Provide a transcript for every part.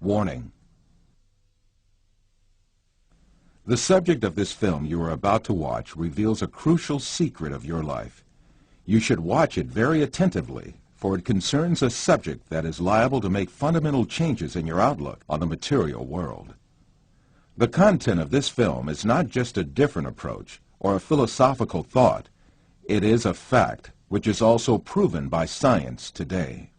Warning. The subject of this film you are about to watch reveals a crucial secret of your life. You should watch it very attentively, for it concerns a subject that is liable to make fundamental changes in your outlook on the material world. The content of this film is not just a different approach or a philosophical thought. It is a fact which is also proven by science today.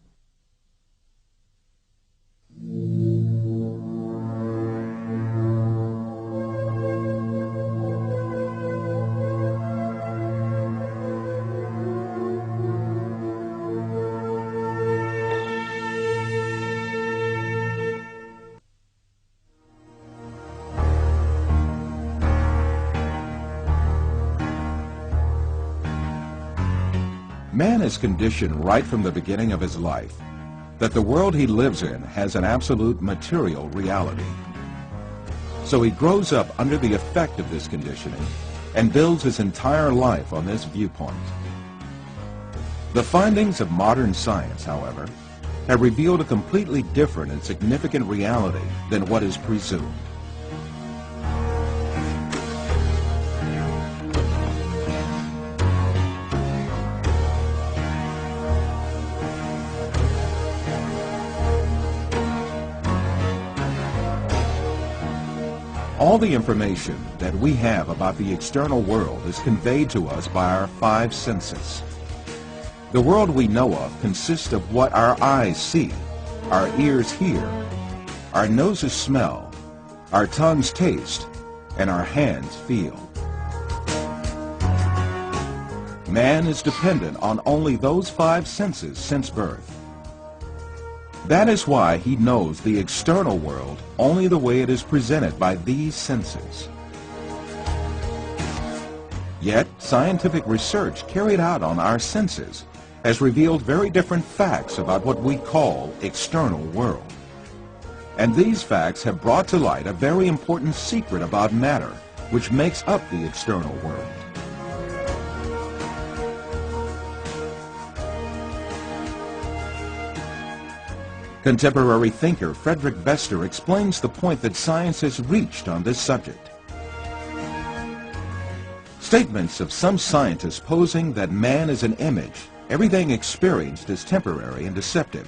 Man is conditioned right from the beginning of his life that the world he lives in has an absolute material reality. So he grows up under the effect of this conditioning and builds his entire life on this viewpoint. The findings of modern science, however, have revealed a completely different and significant reality than what is presumed. All the information that we have about the external world is conveyed to us by our five senses. The world we know of consists of what our eyes see, our ears hear, our noses smell, our tongues taste, and our hands feel. Man is dependent on only those five senses since birth. That is why he knows the external world only the way it is presented by these senses. Yet, scientific research carried out on our senses has revealed very different facts about what we call external world. And these facts have brought to light a very important secret about matter, which makes up the external world. Contemporary thinker Frederick Bester explains the point that science has reached on this subject. Statements of some scientists posing that man is an image, everything experienced is temporary and deceptive,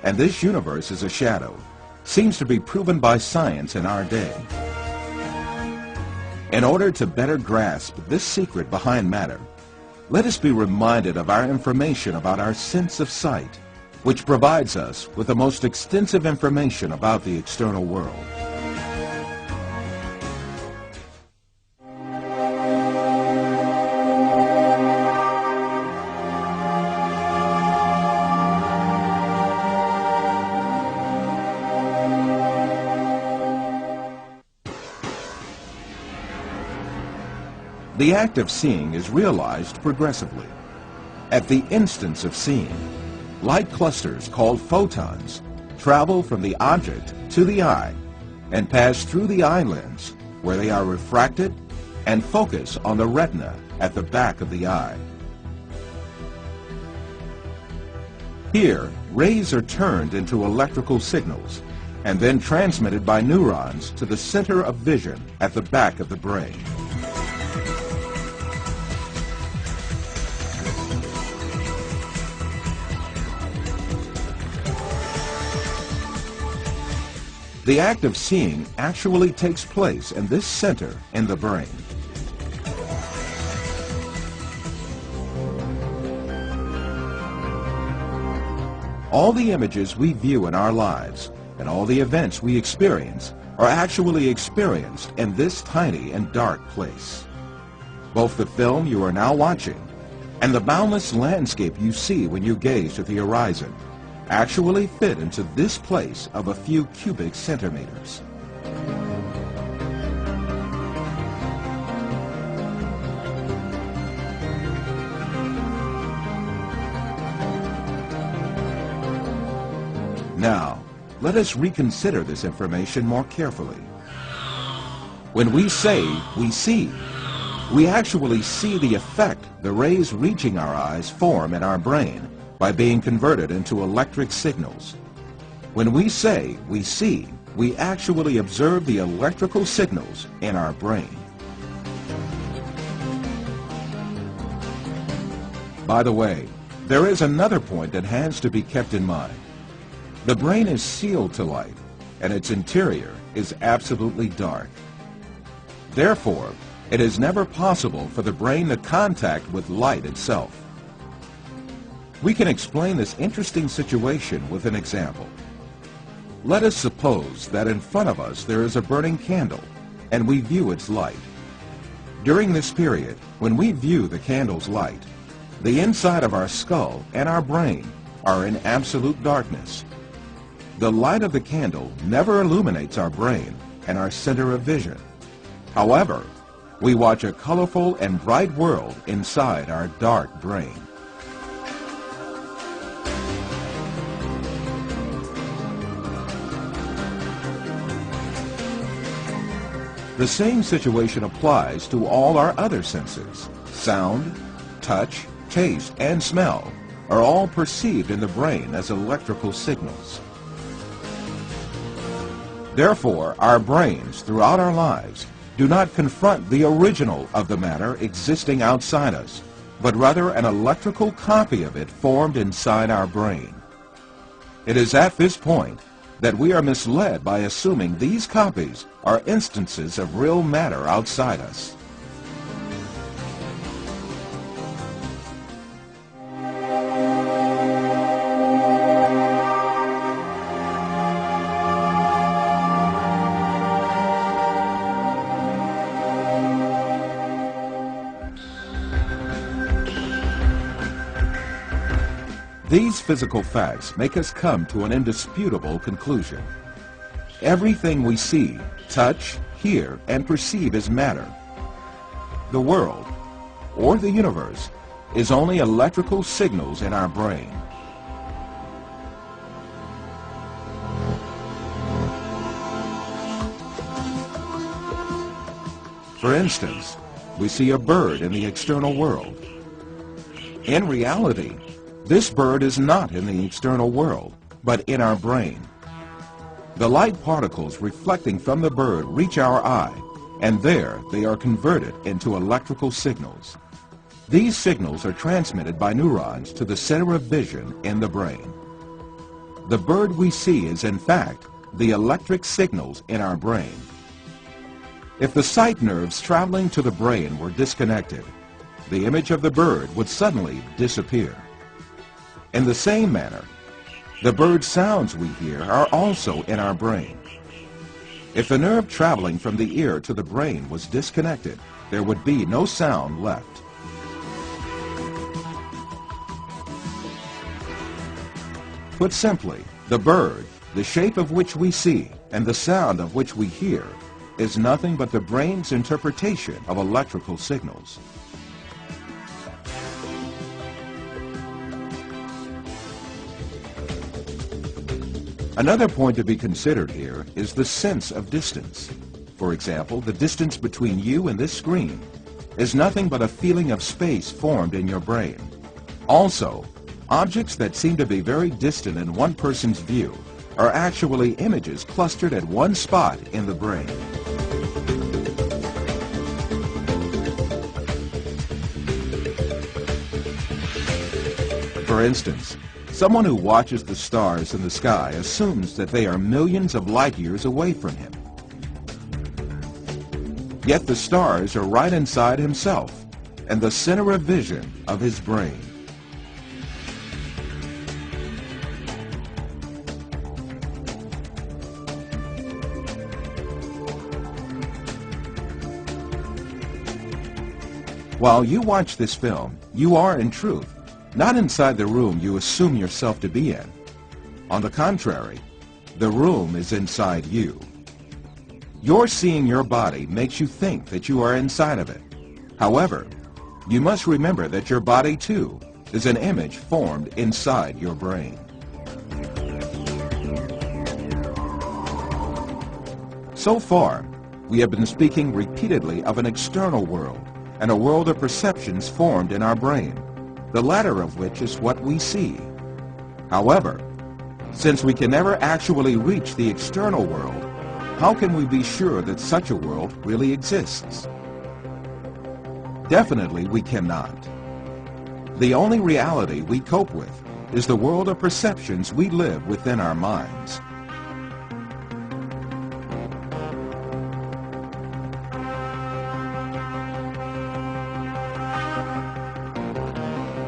and this universe is a shadow, seems to be proven by science in our day. In order to better grasp this secret behind matter, let us be reminded of our information about our sense of sight, which provides us with the most extensive information about the external world. The act of seeing is realized progressively. At the instance of seeing, light clusters called photons travel from the object to the eye and pass through the eye lens, where they are refracted and focus on the retina at the back of the eye. Here, rays are turned into electrical signals and then transmitted by neurons to the center of vision at the back of the brain. The act of seeing actually takes place in this center in the brain. All the images we view in our lives and all the events we experience are actually experienced in this tiny and dark place. Both the film you are now watching and the boundless landscape you see when you gaze at the horizon actually fit into this place of a few cubic centimeters. Now, let us reconsider this information more carefully. When we say we see, we actually see the effect the rays reaching our eyes form in our brain by being converted into electric signals. When we say we see, we actually observe the electrical signals in our brain. By the way, there is another point that has to be kept in mind. The brain is sealed to light, and its interior is absolutely dark. Therefore, it is never possible for the brain to contact with light itself. We can explain this interesting situation with an example. Let us suppose that in front of us there is a burning candle, and we view its light. During this period, when we view the candle's light, the inside of our skull and our brain are in absolute darkness. The light of the candle never illuminates our brain and our center of vision. However, we watch a colorful and bright world inside our dark brain. The same situation applies to all our other senses. Sound, touch, taste, and smell are all perceived in the brain as electrical signals. Therefore, our brains throughout our lives do not confront the original of the matter existing outside us, but rather an electrical copy of it formed inside our brain. It is at this point that we are misled by assuming these copies are instances of real matter outside us. These physical facts make us come to an indisputable conclusion. Everything we see, touch, hear, and perceive is matter. The world, or the universe, is only electrical signals in our brain. For instance, we see a bird in the external world. In reality, this bird is not in the external world, but in our brain. The light particles reflecting from the bird reach our eye, and there they are converted into electrical signals. These signals are transmitted by neurons to the center of vision in the brain. The bird we see is, in fact, the electric signals in our brain. If the sight nerves traveling to the brain were disconnected, the image of the bird would suddenly disappear. In the same manner, the bird sounds we hear are also in our brain. If the nerve traveling from the ear to the brain was disconnected, there would be no sound left. Put simply, the bird, the shape of which we see, and the sound of which we hear, is nothing but the brain's interpretation of electrical signals. Another point to be considered here is the sense of distance. For example, the distance between you and this screen is nothing but a feeling of space formed in your brain. Also, objects that seem to be very distant in one person's view are actually images clustered at one spot in the brain. For instance, someone who watches the stars in the sky assumes that they are millions of light years away from him. Yet the stars are right inside himself and the center of vision of his brain. While you watch this film, you are, in truth, not inside the room you assume yourself to be in. On the contrary, the room is inside you. Your seeing your body makes you think that you are inside of it. However, you must remember that your body, too, is an image formed inside your brain. So far, we have been speaking repeatedly of an external world and a world of perceptions formed in our brain, the latter of which is what we see. However, Since we can never actually reach the external world, how can we be sure that such a world really exists? Definitely we cannot. The only reality we cope with is the world of perceptions we live within our minds.